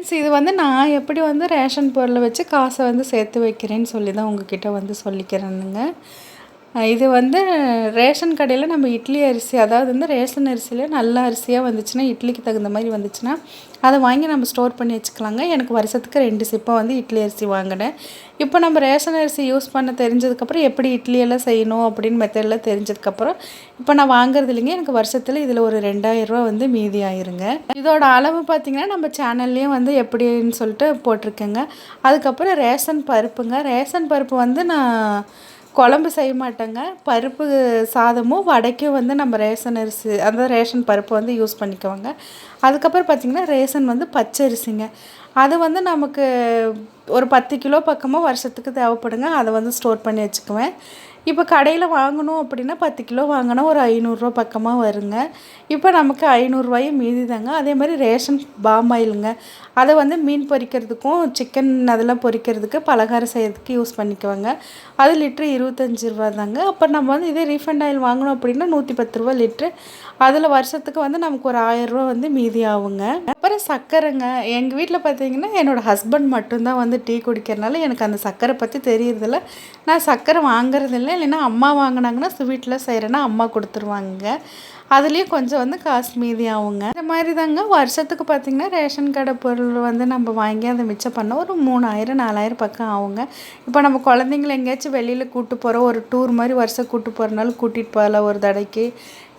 Friends, இது வந்து நான் எப்படி வந்து ரேஷன் பொருளை வச்சு காசை வந்து சேர்த்து வைக்கிறேன்னு சொல்லி தான் உங்ககிட்ட வந்து சொல்லிக்கிறேனுங்க. இது வந்து ரேஷன் கடையில் நம்ம இட்லி அரிசி, அதாவது வந்து ரேஷன் அரிசியில் நல்ல அரிசியாக வந்துச்சுன்னா, இட்லிக்கு தகுந்த மாதிரி வந்துச்சுன்னா அதை வாங்கி நம்ம ஸ்டோர் பண்ணி வச்சுக்கலாங்க. எனக்கு வருஷத்துக்கு 2 சிப்பம் வந்து இட்லி அரிசி வாங்கினேன். இப்போ நம்ம ரேஷன் அரிசி யூஸ் பண்ண தெரிஞ்சதுக்கப்புறம் எப்படி இட்லியெல்லாம் செய்யணும் அப்படின்னு மெத்தடெலாம் தெரிஞ்சதுக்கப்புறம் இப்போ நான் வாங்குறது இல்லைங்க. எனக்கு வருஷத்தில் இதில் ஒரு 2000 ரூபா வந்து மீதி ஆயிருங்க. இதோட அளவு பார்த்திங்கன்னா நம்ம சேனல்லையும் வந்து எப்படின்னு சொல்லிட்டு போட்டிருக்கேங்க. அதுக்கப்புறம் ரேஷன் பருப்புங்க. ரேஷன் பருப்பு வந்து நான் குழம்பு செய்ய மாட்டேங்க. பருப்பு சாதமும் வடைக்கும் வந்து நம்ம ரேஷன் அரிசி, அந்த ரேஷன் பருப்பு வந்து யூஸ் பண்ணிக்குவாங்க. அதுக்கப்புறம் பார்த்திங்கன்னா ரேஷன் வந்து பச்சரிசிங்க. அது வந்து நமக்கு ஒரு 10 கிலோ பக்கமாக வருஷத்துக்கு தேவைப்படுங்க. அதை வந்து ஸ்டோர் பண்ணி வச்சுக்குவேன். இப்போ கடையில் வாங்கணும் அப்படின்னா 10 கிலோ வாங்கினா ஒரு 500 பக்கமாக வருங்க. இப்போ நமக்கு 500 மீதி தாங்க. அதே மாதிரி ரேஷன் பாமாயிலுங்க. அதை வந்து மீன் பொரிக்கிறதுக்கும் சிக்கன் அதெல்லாம் பொரிக்கிறதுக்கு பலகாரம் செய்கிறதுக்கு யூஸ் பண்ணிக்குவாங்க. அது லிட்ரு 25 தாங்க. அப்போ நம்ம வந்து இதே ரீஃபண்ட் ஆயில் வாங்கணும் அப்படின்னா 110 லிட்ரு. அதில் வருஷத்துக்கு வந்து நமக்கு ஒரு 1000 வந்து மீதி ஆகுங்க. அப்புறம் சர்க்கரைங்க. எங்கள் வீட்டில் பார்த்தீங்கன்னா என்னோடய ஹஸ்பண்ட் மட்டும்தான் வந்து டீ குடிக்கிறனால எனக்கு அந்த சர்க்கரை பற்றி தெரியறதில்ல. நான் சர்க்கரை வாங்குறதில்ல. இல்லைன்னா அம்மா வாங்கினாங்கன்னா ஸ்வீட்டில் செய்கிறேன்னா அம்மா கொடுத்துருவாங்க. அதுலேயும் கொஞ்சம் வந்து காசு மீதி ஆகுங்க. இந்த மாதிரி தாங்க வருஷத்துக்கு பார்த்திங்கன்னா ரேஷன் கடை பொருள் வந்து நம்ம வாங்கி அதை மிச்சம் பண்ண ஒரு 3000 4000 பக்கம் ஆகுங்க. இப்போ நம்ம குழந்தைங்கள எங்கேயாச்சும் வெளியில் கூப்பிட்டு போகிறோம், ஒரு டூர் மாதிரி வருஷம் கூப்பிட்டு போகிறனாலும் கூட்டிகிட்டு போகலாம் ஒரு தடைக்கு.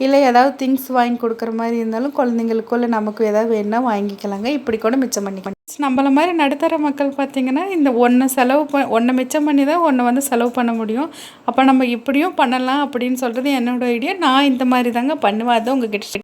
இல்லை ஏதாவது திங்ஸ் வாங்கி கொடுக்குற மாதிரி இருந்தாலும் குழந்தைங்களுக்கோ இல்லை நமக்கு ஏதாவது வேணுன்னா வாங்கிக்கலாங்க. இப்படி கூட மிச்சம் பண்ணிக்கலாம். நம்மள மாதிரி நடுத்தர மக்கள் பார்த்திங்கன்னா இந்த ஒன்றை மிச்சம் பண்ணி தான் ஒன்றை வந்து செலவு பண்ண முடியும். அப்போ நம்ம இப்படியும் பண்ணலாம் அப்படின்னு சொல்கிறது என்னோடய ஐடியா. நான் இந்த மாதிரி தாங்க பண்ணுவேன். அதை உங்ககிட்ட